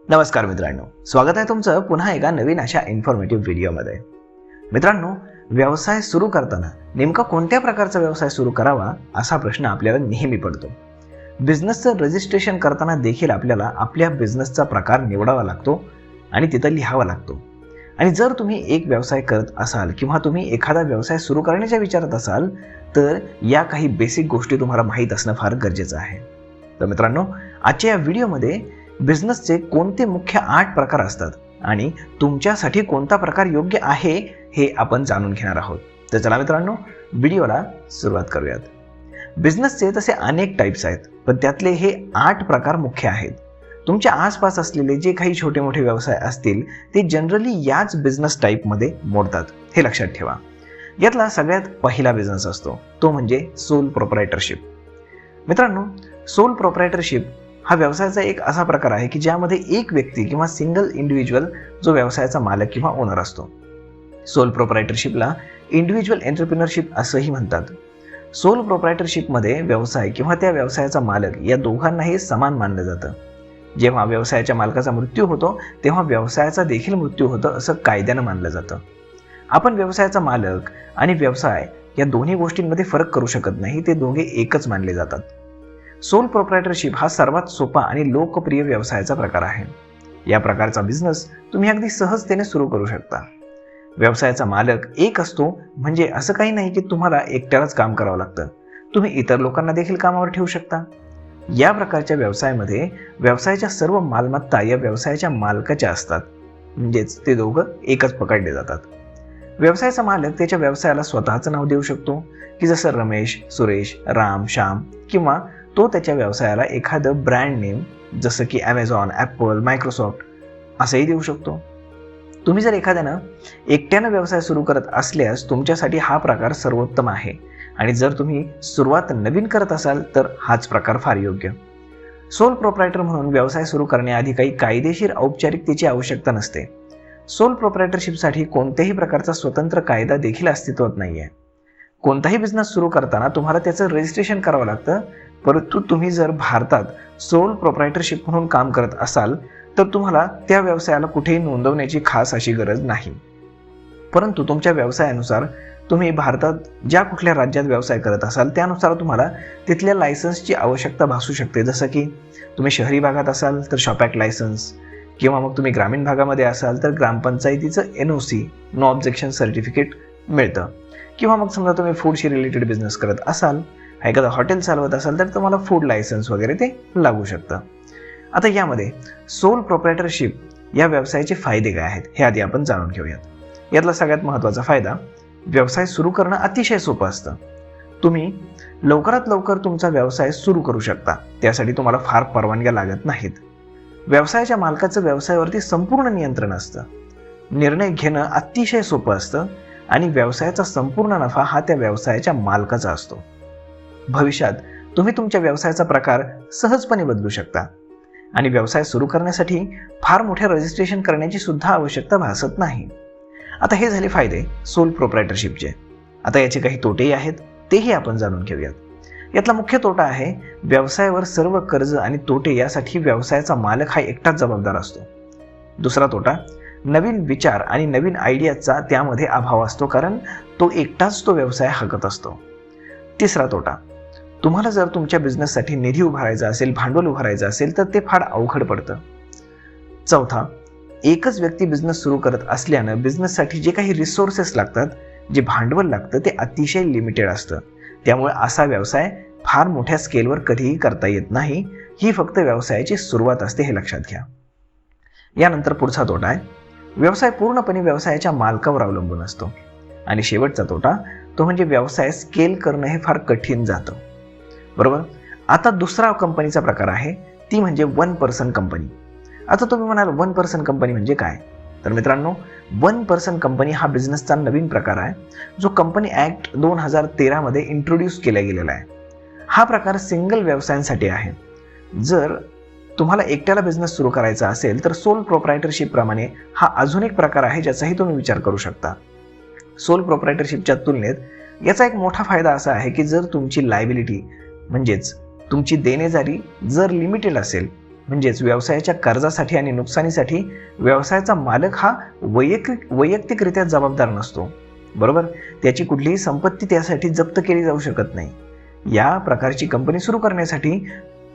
नमस्कार मित्रांनो, स्वागत आहे तुमचं पुन्हा एका नवीन अशा इन्फॉर्मेटिव्ह व्हिडिओमध्ये. मित्रांनो, व्यवसाय सुरू करताना नेमका कोणत्या प्रकारचा व्यवसाय सुरू करावा असा प्रश्न आपल्याला नेहमी पडतो. बिझनेसचं रजिस्ट्रेशन करताना देखील आपल्याला आपल्या बिझनेसचा प्रकार निवडावा लागतो आणि तिथं लिहावा लागतो. आणि जर तुम्ही एक व्यवसाय करत असाल किंवा तुम्ही एखादा व्यवसाय सुरू करण्याच्या विचारात असाल तर या काही बेसिक गोष्टी तुम्हाला माहीत असणं फार गरजेचं आहे. तर मित्रांनो, आजच्या या व्हिडिओमध्ये बिझनेसचे कोणते मुख्य 8 प्रकार असतात आणि तुमच्यासाठी कोणता प्रकार योग्य आहे हे आपण जाणून घेणार आहोत. तर चला मित्रांनो, व्हिडिओला सुरुवात करूयात. बिझनेसचे तसे अनेक टाईप्स आहेत, पण त्यातले हे 8 प्रकार मुख्य आहेत. तुमच्या आसपास असलेले जे काही छोटे मोठे व्यवसाय असतील ते जनरली याच बिझनेस टाईपमध्ये मोडतात, हे लक्षात ठेवा. यातला सगळ्यात पहिला बिझनेस असतो तो म्हणजे सोल प्रोप्रायटरशिप. मित्रांनो, सोल प्रोप्रायटरशिप हा व्यवसायाचा एक असा प्रकार आहे की ज्यामध्ये एक व्यक्ती किंवा सिंगल इंडिव्हिज्युअल जो व्यवसायाचा मालक किंवा ओनर असतो. सोल प्रोप्रायटरशिपला इंडिव्हिज्युअल एंटरप्रिनरशिप असंही म्हणतात. सोल प्रोप्रायटरशिपमध्ये व्यवसाय किंवा त्या व्यवसायाचा मालक या दोघांनाही समान मानलं जातं. जेव्हा व्यवसायाच्या मालकाचा मृत्यू होतो तेव्हा व्यवसायाचा देखील मृत्यू होतो असं कायद्यानं मानलं जातं. आपण व्यवसायाचा मालक आणि व्यवसाय या दोन्ही गोष्टींमध्ये फरक करू शकत नाही, ते दोघे एकच मानले जातात. सोल प्रोप्रायटरशिप हा सर्वात सोपा आणि लोकप्रिय व्यवसायाचा प्रकार आहे. या प्रकारचा बिझनेस तुम्ही अगदी सहजतेने सुरू करू शकता. व्यवसायाचा मालक एक असतो म्हणजे असं काही नाही की तुम्हाला एकट्यालाच काम करावं लागतं. तुम्ही इतर लोकांना देखील कामावर ठेवू शकता. या प्रकारच्या व्यवसायामध्ये व्यवसायाच्या सर्व मालमत्ता या व्यवसायाच्या मालकाच्या असतात, म्हणजेच ते दोघं एकच पकडले जातात. व्यवसायाचा मालक त्याच्या व्यवसायाला स्वतःचं नाव देऊ शकतो की जसं रमेश, सुरेश, राम, श्याम, किंवा तो त्याच्या व्यवसायाला एखादं ब्रँड नेम जसं की ॲमेझॉन, ॲपल, मायक्रोसॉफ्ट असंही देऊ शकतो. तुम्ही जर एखाद्यानं एकट्यानं व्यवसाय सुरू करत असल्यास तुमच्यासाठी हा प्रकार सर्वोत्तम आहे. आणि जर तुम्ही सुरुवात नवीन करत असाल तर हाच प्रकार फार योग्य. सोल प्रोप्रायटर म्हणून व्यवसाय सुरू करण्याआधी काही कायदेशीर औपचारिकतेची आवश्यकता नसते. सोल प्रोप्रायटरशिपसाठी कोणत्याही प्रकारचा स्वतंत्र कायदा देखील अस्तित्वात नाही आहे. कोणताही बिझनेस सुरू करताना तुम्हाला त्याचं रजिस्ट्रेशन करावं लागतं, परंतु तुम्ही जर भारतात सोल प्रोप्रायटरशिप म्हणून काम करत असाल तर तुम्हाला त्या व्यवसायाला कुठेही नोंदवण्याची खास अशी गरज नाही. परंतु तुमच्या व्यवसायानुसार तुम्ही भारतात ज्या कुठल्या राज्यात व्यवसाय करत असाल त्यानुसार तुम्हाला तिथल्या लायसन्सची आवश्यकता भासू शकते. जसं की तुम्ही शहरी भागात असाल तर शॉप ॲक्ट लायसन्स, किंवा मग तुम्ही ग्रामीण भागामध्ये असाल तर ग्रामपंचायतीचं NOC, नो ऑब्जेक्शन सर्टिफिकेट मिळतं. किंवा मग समजा तुम्ही फूडशी रिलेटेड बिझनेस करत असाल, एखादं हॉटेल चालवत असाल तर तुम्हाला फूड लायसन्स वगैरे ते लागू शकतं. आता यामध्ये सोल प्रोप्रायटरशिप या व्यवसायाचे फायदे काय आहेत हे आधी आपण जाणून घेऊयात. यातला सगळ्यात महत्त्वाचा फायदा, व्यवसाय सुरू करणं अतिशय सोपं असतं. तुम्ही लवकरात लवकर तुमचा व्यवसाय सुरू करू शकता. त्यासाठी तुम्हाला फार परवानग्या लागत नाहीत. व्यवसायाच्या मालकाचं व्यवसायावरती संपूर्ण नियंत्रण असतं. निर्णय घेणं अतिशय सोपं असतं आणि व्यवसायाचा संपूर्ण नफा हा त्या व्यवसायाच्या मालकाचा असतो. भविष्यात तुम्ही तुमच्या व्यवसायाचा प्रकार सहजपणे बदलू शकता आणि व्यवसाय सुरू करण्यासाठी फार मोठे रजिस्ट्रेशन करण्याची सुद्धा आवश्यकता भासत नाही. आता हे झाले फायदे सोल प्रोप्रायटरशिपचे. आता याचे काही तोटेही आहेत, तेही आपण जाणून घेऊयात. यातला मुख्य तोटा आहे व्यवसायावर सर्व कर्ज आणि तोटे यासाठी व्यवसायाचा मालक हा एकटाच जबाबदार असतो. दुसरा तोटा, नवीन विचार आणि नवीन आयडियाचा त्यामध्ये अभाव असतो, कारण तो एकटाच तो व्यवसाय हाकत असतो. तिसरा तोटा, तुम्हाला जर तुमच्या बिझनेससाठी निधी उभारायचा असेल, भांडवल उभारायचं असेल तर ते फार अवघड पडतं. चौथा, एकच व्यक्ती बिझनेस सुरू करत असल्यानं बिझनेससाठी जे काही रिसोर्सेस लागतात, जे भांडवल लागतं ते अतिशय लिमिटेड असतं. त्यामुळे असा व्यवसाय फार मोठ्या स्केलवर कधीही करता येत नाही. ही फक्त व्यवसायाची सुरुवात असते, हे लक्षात घ्या. यानंतर पुढचा तोटा आहे, व्यवसाय पूर्णपणे व्यवसायाच्या मालकावर अवलंबून असतो. आणि शेवटचा तोटा तो म्हणजे व्यवसाय स्केल करणं हे फार कठीण जातं. बरोबर. आता दुसरा कंपनीचा प्रकार आहे, ती म्हणजे 1 पर्सन कंपनी. आता तुम्ही म्हणाल 1 पर्सन कंपनी म्हणजे काय? तर मित्रांनो, 1 पर्सन कंपनी हा बिझनेसचा नवीन प्रकार आहे जो कंपनी ॲक्ट 2013 मध्ये इंट्रोड्यूस केला गेलेला आहे. हा प्रकार सिंगल व्यवसायांसाठी आहे. जर तुम्हाला एकट्याला बिझनेस सुरू करायचा असेल तर सोल प्रोप्रायटरशिप प्रमाणे हा अजून एक प्रकार आहे ज्याचाही तुम्ही विचार करू शकता. सोल प्रोप्रायटरशिपच्या तुलनेत याचा एक मोठा फायदा असा आहे की जर तुमची लायबिलिटी म्हणजेच तुमची देणेजारी जर लिमिटेड असेल म्हणजेच व्यवसायाच्या कर्जासाठी आणि नुकसानीसाठी व्यवसायाचा मालक हा वैयक्तिकरित्या जबाबदार नसतो, बरोबर. त्याची कुठलीही संपत्ती त्यासाठी जप्त केली जाऊ शकत नाही. या प्रकारची कंपनी सुरू करण्यासाठी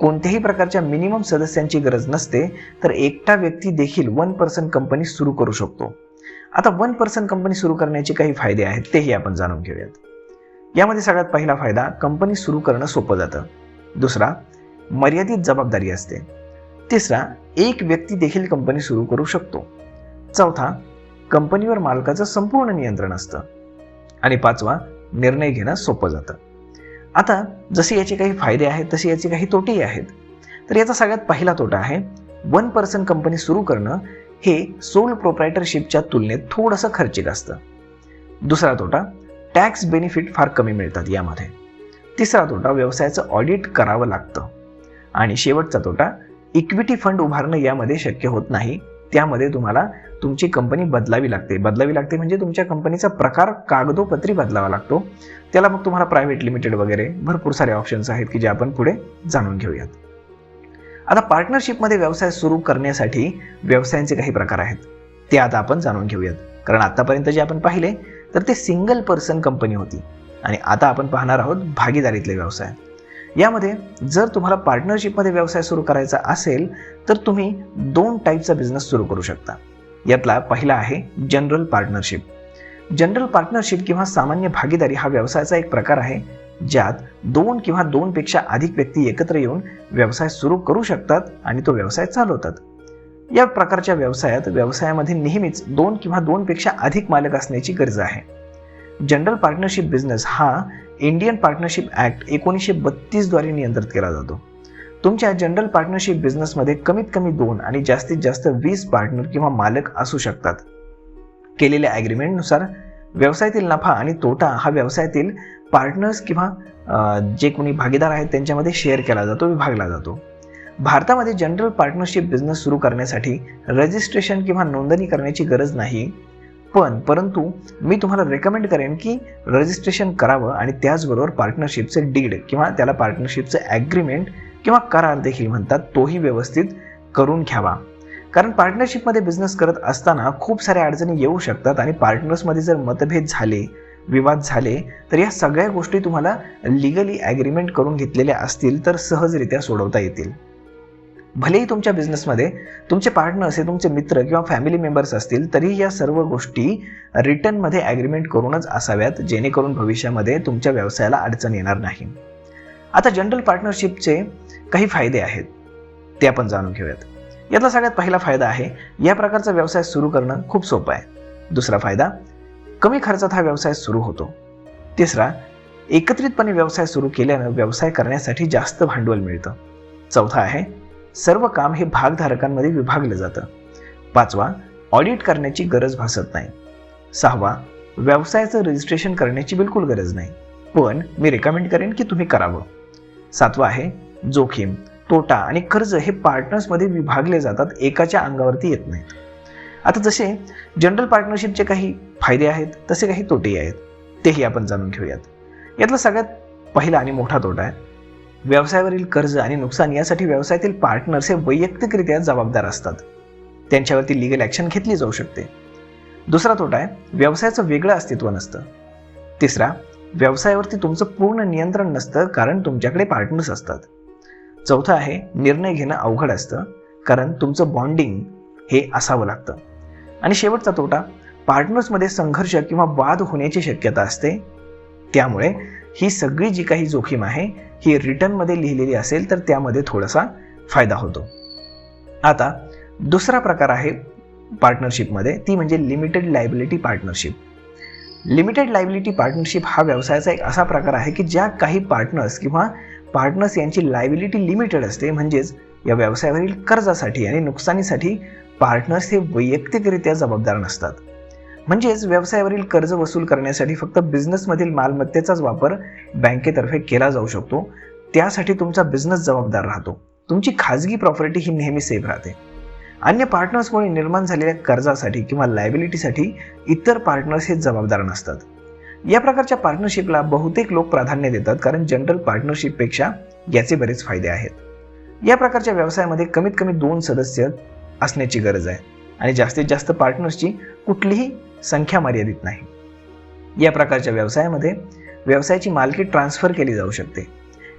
कोणत्याही प्रकारच्या मिनिमम सदस्यांची गरज नसते, तर एकटा व्यक्ती देखील 1% कंपनी सुरू करू शकतो. आता 1% कंपनी सुरू करण्याचे काही फायदे आहेत तेही आपण जाणून घेऊयात. यामध्ये सगळ्यात पहिला फायदा, कंपनी सुरू करणं सोपं जातं. दुसरा, मर्यादित जबाबदारी असते. तिसरा, एक व्यक्ती देखील कंपनी सुरू करू शकतो. चौथा, कंपनीवर मालकाचं संपूर्ण नियंत्रण असतं. आणि पाचवा, निर्णय घेणं सोपं जातं. आता जसे याचे काही फायदे आहेत तसे याचे काही तोटेही आहेत. तर याचा सगळ्यात पहिला तोटा आहे, 1% कंपनी सुरू करणं हे सोल प्रोप्रायटरशिपच्या तुलनेत थोडंसं खर्चिक असतं. दुसरा तोटा, टॅक्स बेनिफिट फार कमी मिळतात यामध्ये. तिसरा तोटा, व्यवसायाचं ऑडिट करावं लागतं. आणि शेवटचा तोटा, इक्विटी फंड उभारणं यामध्ये शक्य होत नाही. त्यामध्ये तुम्हाला तुमची कंपनी बदलावी लागते म्हणजे तुमच्या कंपनीचा प्रकार कागदोपत्री बदलावा लागतो. त्याला मग तुम्हाला प्रायव्हेट लिमिटेड वगैरे भरपूर सारे ऑप्शन्स आहेत की जे आपण पुढे जाणून घेऊयात. आता पार्टनरशिपमध्ये व्यवसाय सुरू करण्यासाठी व्यवसायांचे काही प्रकार आहेत, ते आता आपण जाणून घेऊयात. कारण आतापर्यंत जे आपण पाहिले तर ते सिंगल पर्सन कंपनी होती आणि आता आपण पाहणार आहोत भागीदारीतले व्यवसाय. यामध्ये जर तुम्हाला पार्टनरशिपमध्ये व्यवसाय सुरू करायचा असेल तर तुम्ही 2 टाईपचा बिझनेस सुरू करू शकता. यातला पहिला आहे जनरल पार्टनरशिप. जनरल पार्टनरशिप किंवा सामान्य भागीदारी हा व्यवसायाचा एक प्रकार आहे, ज्यात 2 किंवा 2 पेक्षा अधिक व्यक्ती एकत्र येऊन व्यवसाय सुरू करू शकतात आणि तो व्यवसाय चालवतात. या प्रकारच्या व्यवसायामध्ये नेहमीच 2 किंवा 2 पेक्षा अधिक मालक असण्याची गरज आहे. जनरल पार्टनरशिप बिझनेस हा इंडियन पार्टनरशिप ऍक्ट 1932 द्वारे नियंत्रित केला जातो. तुमच्या जनरल पार्टनरशिप बिझनेसमध्ये कमीत कमी 2 आणि जास्तीत जास्त 20 पार्टनर किंवा मालक असू शकतात. केलेल्या ॲग्रीमेंटनुसार व्यवसायातील नफा आणि तोटा हा व्यवसायातील पार्टनर्स किंवा जे कोणी भागीदार आहेत त्यांच्यामध्ये शेअर केला जातो, विभागला जातो. भारतामध्ये जनरल पार्टनरशिप बिझनेस सुरू करण्यासाठी रजिस्ट्रेशन किंवा नोंदणी करण्याची गरज नाही, परंतु मी तुम्हाला रेकमेंड करेन की रजिस्ट्रेशन करावं आणि त्याचबरोबर पार्टनरशिपचे डीड किंवा त्याला पार्टनरशिपचे ॲग्रीमेंट किंवा करार देखील म्हणतात, तोही व्यवस्थित करून घ्यावा. कारण पार्टनरशिपमध्ये बिझनेस करत असताना खूप साऱ्या अडचणी येऊ शकतात आणि पार्टनर्समध्ये जर मतभेद झाले, विवाद झाले तर या सगळ्या गोष्टी तुम्हाला लिगली ॲग्रीमेंट करून घेतलेल्या असतील तर सहजरित्या सोडवता येतील. भलेही तुमच्या बिझनेसमध्ये तुमचे पार्टनर्स हे तुमचे मित्र किंवा फॅमिली मेंबर्स असतील तरी या सर्व गोष्टी रिटर्नमध्ये ॲग्रीमेंट करूनच असाव्यात, जेणेकरून भविष्यामध्ये तुमच्या व्यवसायाला अडचण येणार नाही. आता जनरल पार्टनरशिपचे काही फायदे आहेत ते आपण जाणून घेऊयात. यातला सगळ्यात पहिला फायदा आहे, या प्रकारचा व्यवसाय सुरू करणं खूप सोपं आहे. दुसरा फायदा, कमी खर्चात हा व्यवसाय सुरू होतो. तिसरा, एकत्रितपणे व्यवसाय सुरू केल्यानं व्यवसाय करण्यासाठी जास्त भांडवल मिळतं. चौथा आहे, सर्व काम हे भागधारकांमध्ये विभागलं जातं. पाचवा, ऑडिट करण्याची गरज भासत नाही. सहावा, व्यवसायाचं रजिस्ट्रेशन करण्याची बिलकुल गरज नाही, पण मी रेकमेंड करेन की तुम्ही करावं. सातवा आहे, जोखीम, तोटा आणि कर्ज हे पार्टनर्समध्ये विभागले जातात, एकाच्या अंगावरती येत नाहीत. आता जसे जनरल पार्टनरशिपचे काही फायदे आहेत तसे काही तोटेही आहेत, तेही आपण जाणून घेऊयात. यातला सगळ्यात पहिला आणि मोठा तोटा आहे, व्यवसायावरील कर्ज आणि नुकसान यासाठी व्यवसायातील पार्टनर्स हे वैयक्तिकरित्या जबाबदार असतात. त्यांच्यावरती लीगल ॲक्शन घेतली जाऊ शकते. दुसरा तोटा आहे, व्यवसायाचं वेगळं अस्तित्व नसतं. तिसरा, व्यवसायावरती तुमचं पूर्ण नियंत्रण नसतं कारण तुमच्याकडे पार्टनर्स असतात. चौथा आहे, निर्णय घेणं अवघड असतं कारण तुमचं बॉन्डिंग हे असावं लागतं. आणि शेवटचा तोटा, पार्टनर्समध्ये संघर्ष किंवा वाद होण्याची शक्यता असते. त्यामुळे ही सगळी जी काही जोखीम आहे ही रिटर्नमध्ये लिहिलेली असेल तर त्यामध्ये थोडासा फायदा होतो. आता दुसरा प्रकार आहे पार्टनरशिपमध्ये, ती म्हणजे limited liability partnership. Limited liability partnership हा व्यवसायाचा एक असा प्रकार आहे की ज्या काही पार्टनर्स यांची लायबिलिटी लिमिटेड असते. म्हणजेच या व्यवसायावरील कर्जासाठी आणि नुकसानीसाठी पार्टनर्स हे वैयक्तिकरित्या जबाबदार नसतात. म्हणजेच व्यवसायावरील कर्ज वसूल करण्यासाठी फक्त बिझनेसमधील मालमत्तेचाच वापर बँकेतर्फे केला जाऊ शकतो. त्यासाठी तुमचा बिझनेस जबाबदार राहतो. तुमची खाजगी प्रॉपर्टी ही नेहमी सेफ राहते. अन्य पार्टनर्समुळे निर्माण झालेल्या कर्जासाठी किंवा लायबिलिटीसाठी इतर पार्टनर्स हे जबाबदार नसतात. या प्रकारच्या पार्टनरशिपला बहुतेक लोक प्राधान्य देतात कारण जनरल पार्टनरशिपपेक्षा याचे बरेच फायदे आहेत. या प्रकारच्या व्यवसायामध्ये कमीत कमी 2 सदस्य असण्याची गरज आहे आणि जास्तीत जास्त पार्टनर्सची कुठलीही संख्या मर्यादित नाही. या प्रकारच्या व्यवसायामध्ये व्यवसायाची मालकी ट्रान्सफर केली जाऊ शकते.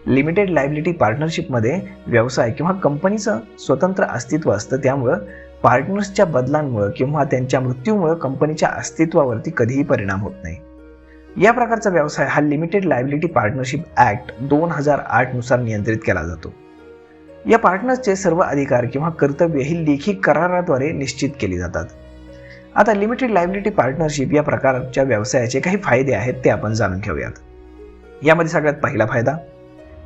लिमिटेड लायबिलिटी पार्टनरशिपमध्ये व्यवसाय किंवा कंपनीचं स्वतंत्र अस्तित्व असतं, त्यामुळं पार्टनर्सच्या बदलांमुळे किंवा त्यांच्या मृत्यूमुळे कंपनीच्या अस्तित्वावरती कधीही परिणाम होत नाही. या प्रकारचा व्यवसाय हा लिमिटेड लायबिलिटी पार्टनरशिप ॲक्ट 2008 नुसार नियंत्रित केला जातो. या पार्टनर्सचे सर्व अधिकार किंवा कर्तव्य ही लेखी कराराद्वारे निश्चित केली जातात. आता लिमिटेड लायबिलिटी पार्टनरशिप या प्रकारच्या व्यवसायाचे काही फायदे आहेत ते आपण जाणून घेऊयात. यामध्ये सगळ्यात पहिला फायदा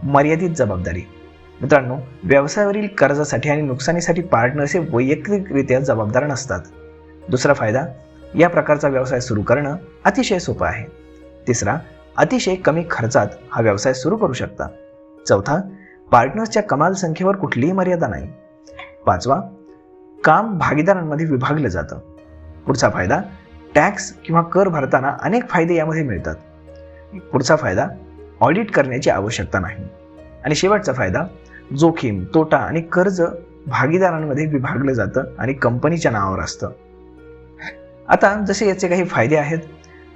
मर्यादित जबाबदारी. मित्रांनो, व्यवसायावरील कर्जासाठी आणि नुकसानीसाठी पार्टनर्स हे वैयक्तिकरित्या जबाबदार नसतात. दुसरा फायदा, या प्रकारचा व्यवसाय सुरू करणं अतिशय सोपं आहे. तिसरा, अतिशय कमी खर्चात हा व्यवसाय सुरू करू शकता. चौथा, पार्टनर्सच्या कमाल संख्येवर कुठलीही मर्यादा नाही. पाचवा, काम भागीदारांमध्ये विभागलं जातं. पुढचा फायदा, टॅक्स किंवा कर भरताना अनेक फायदे यामध्ये मिळतात. पुढचा फायदा, ऑडिट करण्याची आवश्यकता नाही. आणि शेवटचा फायदा, जोखीम, तोटा आणि कर्ज भागीदारांमध्ये विभागलं जातं आणि कंपनीच्या नावावर असतं. आता जसे याचे काही फायदे आहेत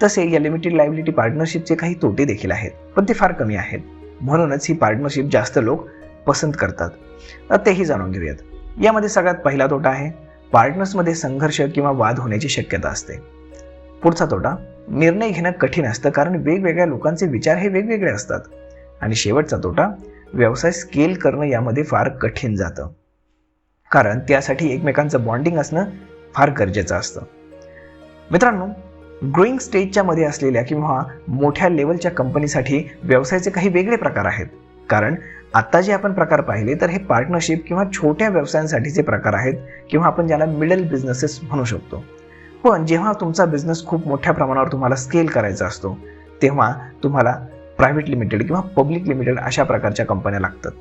तसे या लिमिटेड लायबिलिटी पार्टनरशिपचे काही तोटे देखील आहेत, पण ते फार कमी आहेत. म्हणूनच ही पार्टनरशिप जास्त लोक पसंत करतात. तर तेही जाणून घेऊयात. यामध्ये सगळ्यात पहिला तोटा आहे पार्टनर्समध्ये संघर्ष किंवा वाद होण्याची शक्यता असते. पुढचा तोटा, निर्णय घेणं कठीण असतं कारण वेगवेगळ्या लोकांचे विचार हे वेगवेगळे असतात. आणि शेवटचा तोटा, व्यवसाय स्केल करणं यामध्ये फार कठीण जातं कारण त्यासाठी एकमेकांचं बॉन्डिंग असणं फार गरजेचं असतं. मित्रांनो, ग्रोईंग स्टेजच्या मध्ये असलेल्या किंवा मोठ्या लेवलच्या कंपनीसाठी व्यवसायाचे काही वेगळे प्रकार आहेत. कारण आता जे आपण प्रकार पाहिले तर हे पार्टनरशिप किंवा छोट्या व्यवसायांसाठीचे प्रकार आहेत किंवा आपण ज्याला मिडल बिझनेसेस म्हणू शकतो. पण जेव्हा तुमचा बिझनेस खूप मोठ्या प्रमाणावर तुम्हाला स्केल करायचा असतो तेव्हा तुम्हाला प्रायव्हेट लिमिटेड किंवा पब्लिक लिमिटेड अशा प्रकारच्या कंपन्या लागतात.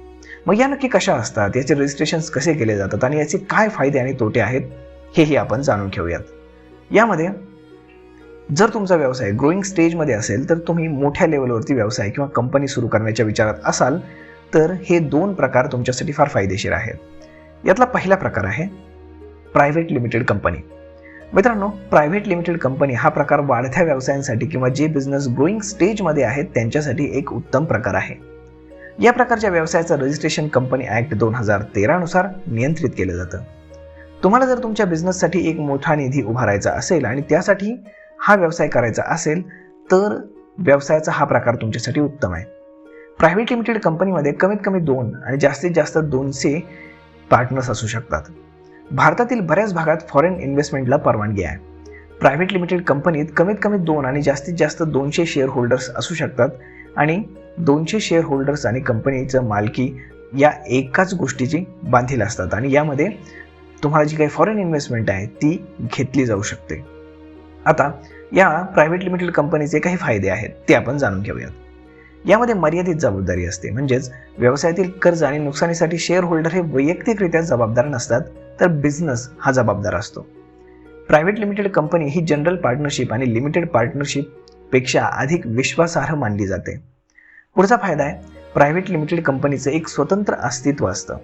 मग या नक्की कशा असतात, याचे रजिस्ट्रेशन्स कसे केले जातात आणि याचे काय फायदे आणि तोटे आहेत हेही आपण जाणून घेऊयात. यामध्ये जर तुमचा व्यवसाय ग्रोईंग स्टेजमध्ये असेल तर तुम्ही मोठ्या लेवलवरती व्यवसाय किंवा कंपनी सुरू करण्याच्या विचारात असाल तर हे 2 प्रकार तुमच्यासाठी फार फायदेशीर आहेत. यातला पहिला प्रकार आहे प्रायव्हेट लिमिटेड कंपनी. मित्रांनो, प्रायव्हेट लिमिटेड कंपनी हा प्रकार वाढत्या व्यवसायांसाठी किंवा जे बिझनेस ग्रोईंग स्टेजमध्ये आहेत त्यांच्यासाठी एक उत्तम प्रकार आहे. या प्रकारच्या व्यवसायाचं रजिस्ट्रेशन कंपनी ॲक्ट 2013 नुसार नियंत्रित केलं जातं. तुम्हाला जर तुमच्या बिझनेससाठी एक मोठा निधी उभारायचा असेल आणि त्यासाठी हा व्यवसाय करायचा असेल तर व्यवसायाचा हा प्रकार तुमच्यासाठी उत्तम आहे. प्रायव्हेट लिमिटेड कंपनीमध्ये कमीत कमी 2 आणि जास्तीत जास्त 200 पार्टनर्स असू शकतात. भारतातील बऱ्याच भागात फॉरेन इन्व्हेस्टमेंटला परवानगी आहे. प्रायव्हेट लिमिटेड कंपनीत कमीत कमी 2 आणि जास्तीत जास्त 200 शेअर होल्डर्स असू शकतात आणि 200 शेअर होल्डर्स आणि कंपनीचं मालकी या एकाच गोष्टीची बांधील असतात आणि यामध्ये तुम्हाला जी काही फॉरेन इन्व्हेस्टमेंट आहे ती घेतली जाऊ शकते. आता या प्रायव्हेट लिमिटेड कंपनीचे काही फायदे आहेत ते आपण जाणून घेऊयात. यामध्ये मर्यादित जबाबदारी असते, म्हणजेच व्यवसायातील कर्ज आणि नुकसानीसाठी शेअर होल्डर हे वैयक्तिकरित्या जबाबदार नसतात तर बिझनेस हा जबाबदार असतो. प्रायव्हेट लिमिटेड कंपनी ही जनरल पार्टनरशिप आणि लिमिटेड पार्टनरशिप पेक्षा अधिक विश्वासार्ह मानली जाते. पुढचा फायदा आहे प्रायव्हेट लिमिटेड कंपनीचं एक स्वतंत्र अस्तित्व असतं.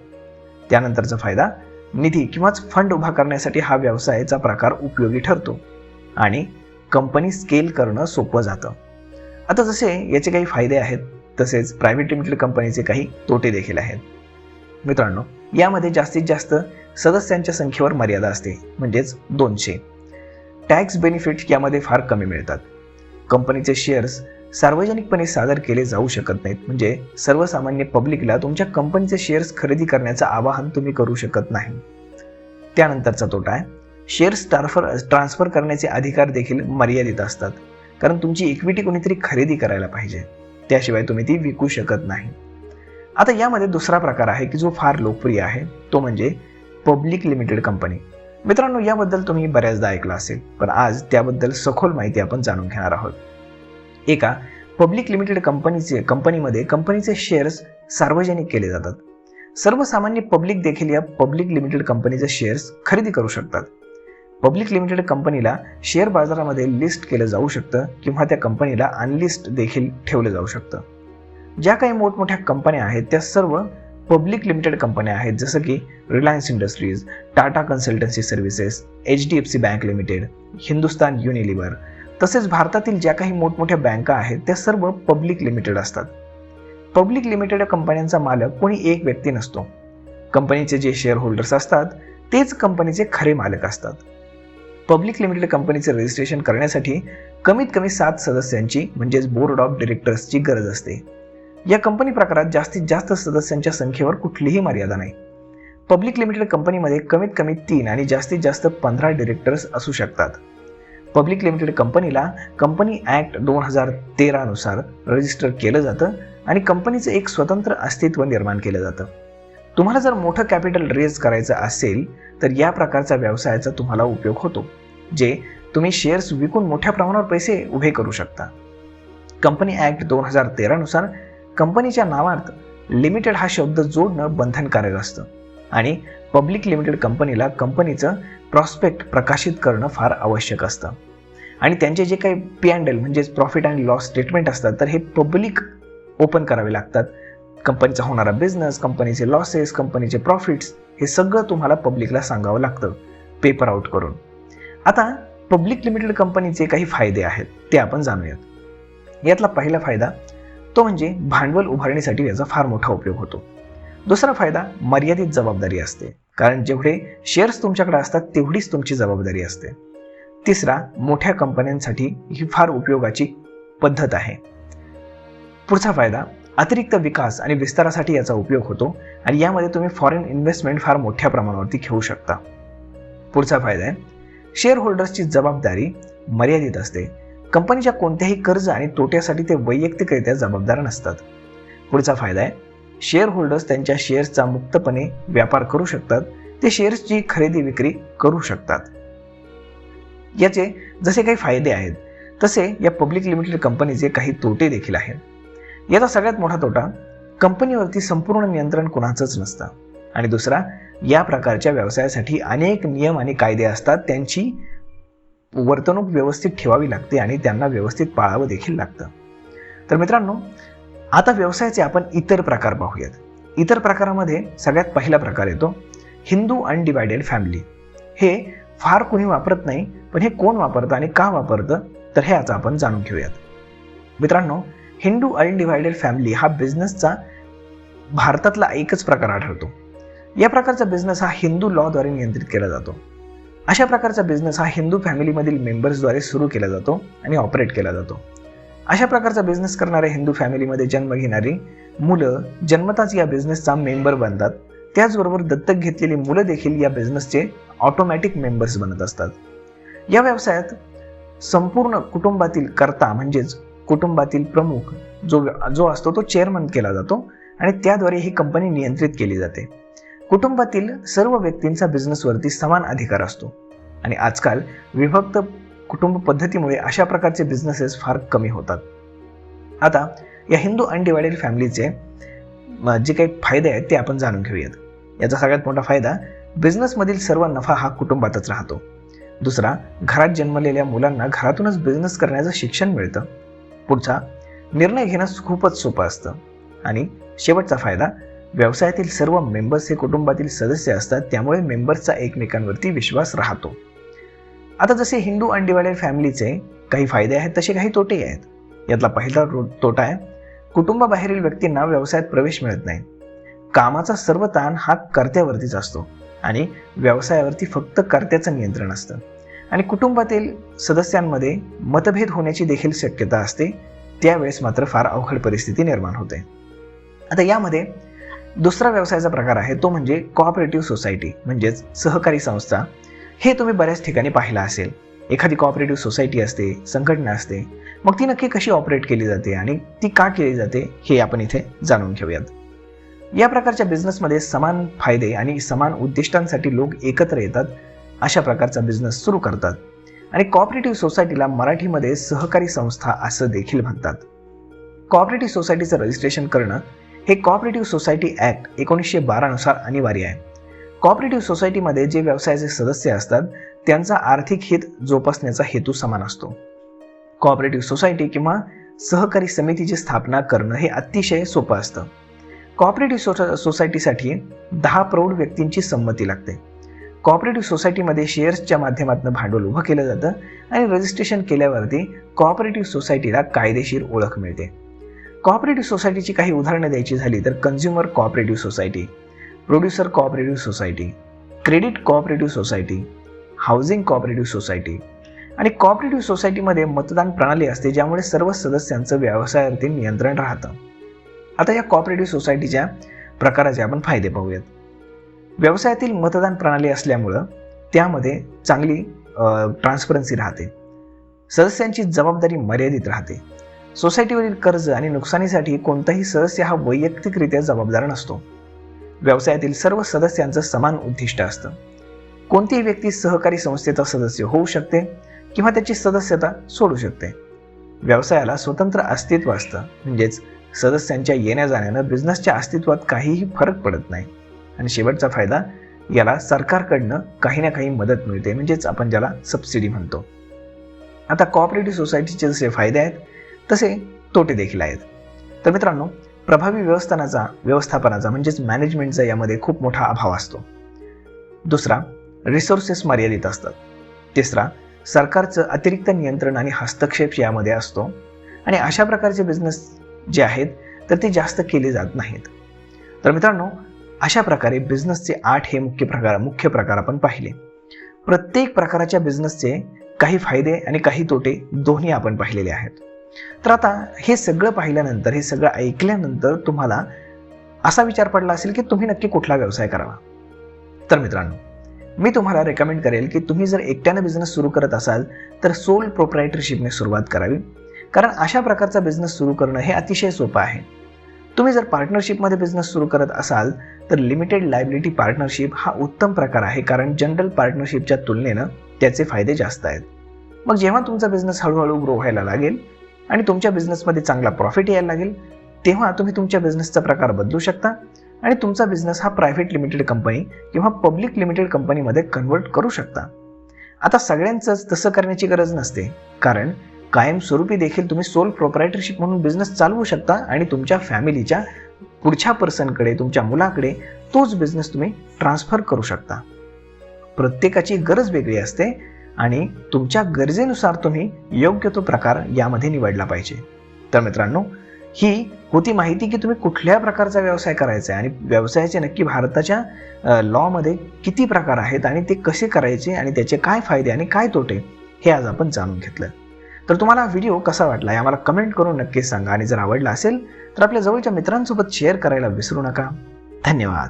त्यानंतरचा फायदा, निधी किंवाच फंड उभा करण्यासाठी हा व्यवसायाचा प्रकार उपयोगी ठरतो आणि कंपनी स्केल करणं सोपं जातं. आता जसे याचे काही फायदे आहेत तसेच प्रायव्हेट लिमिटेड कंपनीचे काही तोटे देखील आहेत. मित्रांनो, यामध्ये जास्तीत जास्त सदस्यांच्या संख्येवर मर्यादा असते, म्हणजेच 200. टॅक्स बेनिफिट्स यामध्ये फार कमी मिळतात. कंपनीचे शेअर्स सार्वजनिकपणे सादर केले जाऊ शकत नाहीत, म्हणजे सर्वसामान्य पब्लिकला तुमच्या कंपनीचे शेअर्स खरेदी करण्याचं आवाहन तुम्ही करू शकत नाही. त्यानंतरचा तोटा आहे शेअर्स ट्रान्सफर करण्याचे अधिकार देखील मर्यादित असतात, कारण तुमची इक्विटी कोणीतरी खरेदी करायला पाहिजे, त्याशिवाय तुम्ही ती विकू शकत नाही. आता यामध्ये दुसरा प्रकार आहे की जो फार लोकप्रिय आहे, तो म्हणजे पब्लिक लिमिटेड कंपनी. मित्रांनो, याबद्दल तुम्ही बऱ्याचदा ऐकलं असेल, पण आज त्याबद्दल सखोल माहिती आपण जाणून घेणार आहोत. एका पब्लिक लिमिटेड कंपनीमध्ये कंपनीचे शेअर्स सार्वजनिक केले जातात. सर्वसामान्य पब्लिक देखील या पब्लिक लिमिटेड कंपनीचे शेअर्स खरेदी करू शकतात. पब्लिक लिमिटेड कंपनीला शेअर बाजारामध्ये लिस्ट केलं जाऊ शकतं किंवा त्या कंपनीला अनलिस्ट देखील ठेवलं जाऊ शकतं. ज्या काही मोठमोठ्या कंपन्या आहेत त्या सर्व पब्लिक लिमिटेड कंपन्या आहेत, जसं की Reliance industries, Tata consultancy services, HDFC bank limited, Hindustan Unilever, तसेच भारतातील ज्या काही मोठमोठ्या बँका आहेत त्या सर्व पब्लिक लिमिटेड असतात. पब्लिक लिमिटेड कंपन्यांचा मालक कोणी एक व्यक्ती नसतो. कंपनीचे जे शेअर होल्डर्स असतात तेच कंपनीचे खरे मालक असतात. पब्लिक लिमिटेड कंपनीचे रजिस्ट्रेशन करण्यासाठी कमीत कमी 7 सदस्यांची म्हणजेच बोर्ड ऑफ डिरेक्टर्सची गरज असते. या कंपनी प्रकारात जास्तीत जास्त सदस्यांच्या संख्येवर कुठलीही मर्यादा नाही. पब्लिक लिमिटेड कंपनीमध्ये कमीत कमी 3 आणि जास्तीत जास्त 15 डिरेक्टर्स असू शकतात. पब्लिक लिमिटेड कंपनीला कंपनी ॲक्ट 2013 नुसार रजिस्टर केलं जातं आणि कंपनीचं एक स्वतंत्र अस्तित्व निर्माण केलं जातं. तुम्हाला जर मोठं कॅपिटल रेज करायचं असेल तर या प्रकारच्या व्यवसायाचा तुम्हाला उपयोग होतो, जे तुम्ही शेअर्स विकून मोठ्या प्रमाणावर पैसे उभे करू शकता. कंपनी ॲक्ट 2013 नुसार कंपनीच्या नावात लिमिटेड हा शब्द जोडणं बंधनकारक असतं आणि पब्लिक लिमिटेड कंपनीला कंपनीचं प्रॉस्पेक्ट प्रकाशित करणं फार आवश्यक असतं आणि त्यांचे जे काही P&L म्हणजेच प्रॉफिट अँड लॉस स्टेटमेंट असतात तर हे पब्लिक ओपन करावे लागतात. कंपनीचा होणारा बिझनेस, कंपनीचे लॉसेस, कंपनीचे प्रॉफिट्स हे सगळं तुम्हाला पब्लिकला सांगावं लागतं पेपर आउट करून. आता पब्लिक लिमिटेड कंपनीचे काही फायदे आहेत ते आपण जाणूयात. यातला पहिला फायदा तो म्हणजे भांडवल उभारणीसाठी याचा फार मोठा उपयोग होतो. दुसरा फायदा मर्यादित जबाबदारी असते, कारण जेवढे शेअर्स तुमच्याकडे असतात तेवढीच तुमची जबाबदारी असते. तिसरा, मोठ्या कंपन्यांसाठी ही फार उपयोगाची पद्धत आहे. पुढचा फायदा, अतिरिक्त विकास आणि विस्तारासाठी याचा उपयोग होतो आणि यामध्ये तुम्ही फॉरेन इन्व्हेस्टमेंट फार मोठ्या प्रमाणावरती घेऊ शकता. पुढचा फायदा आहे, शेअर होल्डर्सची जबाबदारी मर्यादित असते. कंपनीच्या कोणत्याही कर्ज आणि तोट्यासाठी ते वैयक्तिकरित्या जबाबदार नसतात. पुढचा फायदा आहे, शेअर होल्डर्स त्यांच्या शेअर्सचा मुक्तपणे व्यापार करू शकतात. ते शेअर्सची खरेदी विक्री करू शकतात. याचे जसे काही फायदे आहेत तसे या पब्लिक लिमिटेड कंपनीचे काही तोटे देखील आहेत. याचा सगळ्यात मोठा तोटा, कंपनीवरती संपूर्ण नियंत्रण कुणाचंच नसतं. आणि दुसरा, या प्रकारच्या व्यवसायासाठी अनेक नियम आणि कायदे असतात. त्यांची वर्तणूक व्यवस्थित ठेवावी लागते आणि त्यांना व्यवस्थित पाळावं देखील लागतं. तर मित्रांनो, आता व्यवसायाचे आपण इतर प्रकार पाहूयात. इतर प्रकारामध्ये सगळ्यात पहिला प्रकार येतो हिंदू अनडिवायडेड फॅमिली. हे फार कोणी वापरत नाही, पण हे कोण वापरतं आणि का वापरतं तर हे आता आपण जाणून घेऊयात. मित्रांनो, हिंदू अनडिवायडेड फॅमिली हा बिझनेसचा भारतातला एकच प्रकार आढळतो. या प्रकारचा बिझनेस हा हिंदू लॉद्वारे नियंत्रित केला जातो. अशा प्रकारचा बिझनेस हा हिंदू फॅमिलीमधील मेंबर्सद्वारे सुरू केला जातो आणि ऑपरेट केला जातो. अशा प्रकारचा बिझनेस करणाऱ्या हिंदू फॅमिलीमध्ये जन्म घेणारी मुलं जन्मताच या बिझनेसचा मेंबर बनतात. त्याचबरोबर दत्तक घेतलेली मुलं देखील या बिझनेसचे ऑटोमॅटिक मेंबर्स बनत असतात. या व्यवसायात संपूर्ण कुटुंबातील कर्ता म्हणजेच कुटुंबातील प्रमुख जो असतो तो चेअरमन केला जातो आणि त्याद्वारे ही कंपनी नियंत्रित केली जाते. कुटुंबातील सर्व व्यक्तींचा बिझनेसवरती समान अधिकार असतो आणि आजकाल विभक्त कुटुंब पद्धतीमुळे अशा प्रकारचे बिझनेसेस फार कमी होतात. आता या हिंदू अनडिवायडेड फॅमिलीचे जे काही फायदे आहेत ते आपण जाणून घेऊयात. याचा सगळ्यात मोठा फायदा, बिझनेसमधील सर्व नफा हा कुटुंबातच राहतो. दुसरा, घरात जन्मलेल्या मुलांना घरातूनच बिझनेस करण्याचं शिक्षण मिळतं. पुढचा, निर्णय घेणं खूपच सोपं असतं. आणि शेवटचा फायदा, व्यवसायातील सर्व मेंबर्स हे कुटुंबातील सदस्य असतात, त्यामुळे मेंबर्सचा एकमेकांवरती विश्वास राहतो. आता जसे हिंदू अनडिवायडेड फॅमिलीचे काही फायदे आहेत तसे काही तोटेही आहेत. यातला पहिला तोटा आहे, कुटुंबाबाहेरील व्यक्तींना व्यवसायात प्रवेश मिळत नाही. कामाचा सर्व ताण हा कर्त्यावरतीच असतो आणि व्यवसायावरती फक्त कर्त्याचं नियंत्रण असतं आणि कुटुंबातील सदस्यांमध्ये मतभेद होण्याची देखील शक्यता असते. त्यावेळेस मात्र फार अवघड परिस्थिती निर्माण होते. आता यामध्ये दुसरा व्यवसायाचा प्रकार आहे तो म्हणजे कोऑपरेटिव्ह सोसायटी म्हणजेच सहकारी संस्था. हे तुम्ही बऱ्याच ठिकाणी पाहिलं असेल. एखादी कोऑपरेटिव्ह सोसायटी असते, संघटना असते, मग ती नक्की कशी ऑपरेट केली जाते आणि ती का केली जाते हे आपण इथे जाणून घेऊयात. या प्रकारच्या बिझनेसमध्ये समान फायदे आणि समान उद्दिष्टांसाठी लोक एकत्र येतात, अशा प्रकारचा बिझनेस सुरू करतात आणि कोऑपरेटिव्ह सोसायटीला मराठीमध्ये सहकारी संस्था असं देखील म्हणतात. कोऑपरेटिव्ह सोसायटीचं रजिस्ट्रेशन करणं हे कोऑपरेटिव्ह सोसायटी ॲक्ट 1912 नुसार अनिवार्य आहे. कोऑपरेटिव्ह सोसायटीमध्ये जे व्यवसायाचे सदस्य असतात त्यांचा आर्थिक हित जोपासण्याचा हेतू समान असतो. कोऑपरेटिव्ह सोसायटी किंवा सहकारी समितीची स्थापना करणं हे अतिशय सोपं असतं. कोऑपरेटिव्ह सोसायटीसाठी 10 प्रौढ व्यक्तींची संमती लागते. कोऑपरेटिव्ह सोसायटीमध्ये शेअर्सच्या माध्यमातून भांडवल उभं केलं जातं आणि रजिस्ट्रेशन केल्यावरती कोऑपरेटिव्ह सोसायटीला कायदेशीर ओळख मिळते. कोऑपरेटिव्ह सोसायटीची काही उदाहरणं द्यायची झाली तर consumer cooperative society, producer cooperative society, credit cooperative society, housing cooperative society. आणि कोऑपरेटिव्ह सोसायटीमध्ये मतदान प्रणाली असते, ज्यामुळे सर्व सदस्यांचं व्यवसायावरती नियंत्रण राहतं. आता या कोऑपरेटिव्ह सोसायटीच्या प्रकाराचे आपण फायदे पाहूयात. व्यवसायातील मतदान प्रणाली असल्यामुळं त्यामध्ये चांगली ट्रान्सपरन्सी राहते. सदस्यांची जबाबदारी मर्यादित राहते. सोसायटीवरील कर्ज आणि नुकसानीसाठी कोणताही सदस्य हा वैयक्तिकरित्या जबाबदार नसतो. व्यवसायातील सर्व सदस्यांचं समान उद्दिष्ट असतं. कोणतीही व्यक्ती सहकारी संस्थेचा सदस्य होऊ शकते किंवा त्याची सदस्यता सोडू शकते. व्यवसायाला स्वतंत्र अस्तित्व असतं, म्हणजेच सदस्यांच्या येण्या जाण्यानं बिझनेसच्या अस्तित्वात काहीही फरक पडत नाही. आणि शेवटचा फायदा, याला सरकारकडनं काही ना काही मदत मिळते, म्हणजेच आपण ज्याला सबसिडी म्हणतो. आता कोऑपरेटिव्ह सोसायटीचे जसे फायदे आहेत तसे तोटे देखील आहेत. तर मित्रांनो, प्रभावी व्यवस्थापनाचा म्हणजेच मॅनेजमेंटचा यामध्ये खूप मोठा अभाव असतो. दुसरा, रिसोर्सेस मर्यादित असतात. तिसरा, सरकारचं अतिरिक्त नियंत्रण आणि हस्तक्षेप यामध्ये असतो. आणि अशा प्रकारचे बिझनेस जे आहेत तर ते जास्त केले जात नाहीत. तर मित्रांनो, अशा प्रकारे बिझनेसचे 8 हे मुख्य प्रकार आपण पाहिले. प्रत्येक प्रकाराच्या बिझनेसचे काही फायदे आणि काही तोटे दोन्ही आपण पाहिलेले आहेत. तर आता हे सगळं पाहिल्यानंतर, हे सगळं ऐकल्यानंतर तुम्हाला असा विचार पडला असेल की तुम्ही नक्की कुठला व्यवसाय करावा. तर मित्रांनो, मी तुम्हाला रेकमेंड करेल की तुम्ही जर एकट्यानं बिझनेस सुरू करत असाल तर सोल प्रोप्रायटरशिपने सुरुवात करावी. कारण अशा प्रकारचा बिझनेस सुरू करणं हे अतिशय सोपं आहे. तुम्ही जर पार्टनरशिपमध्ये बिझनेस सुरू करत असाल तर लिमिटेड लायबिलिटी पार्टनरशिप हा उत्तम प्रकार आहे, कारण जनरल पार्टनरशिपच्या तुलनेनं त्याचे फायदे जास्त आहेत. मग जेव्हा तुमचा बिझनेस हळूहळू ग्रो व्हायला लागेल आणि तुमच्या बिझनेसमध्ये चांगला प्रॉफिट यायला लागेल, तेव्हा तुम्ही तुमच्या बिझनेसचा प्रकार बदलू शकता आणि तुमचा बिझनेस हा प्रायव्हेट लिमिटेड कंपनी किंवा पब्लिक लिमिटेड कंपनीमध्ये कन्वर्ट करू शकता. आता सगळ्यांचंच तसं करण्याची गरज नसते, कारण कायमस्वरूपी देखील तुम्ही सोल प्रोप्रायटरशिप म्हणून बिझनेस चालवू शकता आणि तुमच्या फॅमिलीच्या पुढच्या पर्सनकडे, तुमच्या मुलाकडे तोच बिझनेस तुम्ही ट्रान्सफर करू शकता. प्रत्येकाची गरज वेगळी असते आणि तुमच्या गरजेनुसार तुम्ही योग्य तो प्रकार यामध्ये निवडला पाहिजे. तर मित्रांनो, ही होती माहिती की तुम्ही कुठल्या प्रकारचा व्यवसाय करायचा आहे आणि व्यवसायाचे नक्की भारताच्या लॉमध्ये किती प्रकार आहेत आणि ते कसे करायचे आणि त्याचे काय फायदे आणि काय तोटे हे आज आपण जाणून घेतलं. तर तुम्हाला हा व्हिडिओ कसा वाटला हे आम्हाला कमेंट करून नक्कीच सांगा आणि जर आवडला असेल तर आपल्या जवळच्या मित्रांसोबत शेअर करायला विसरू नका. धन्यवाद.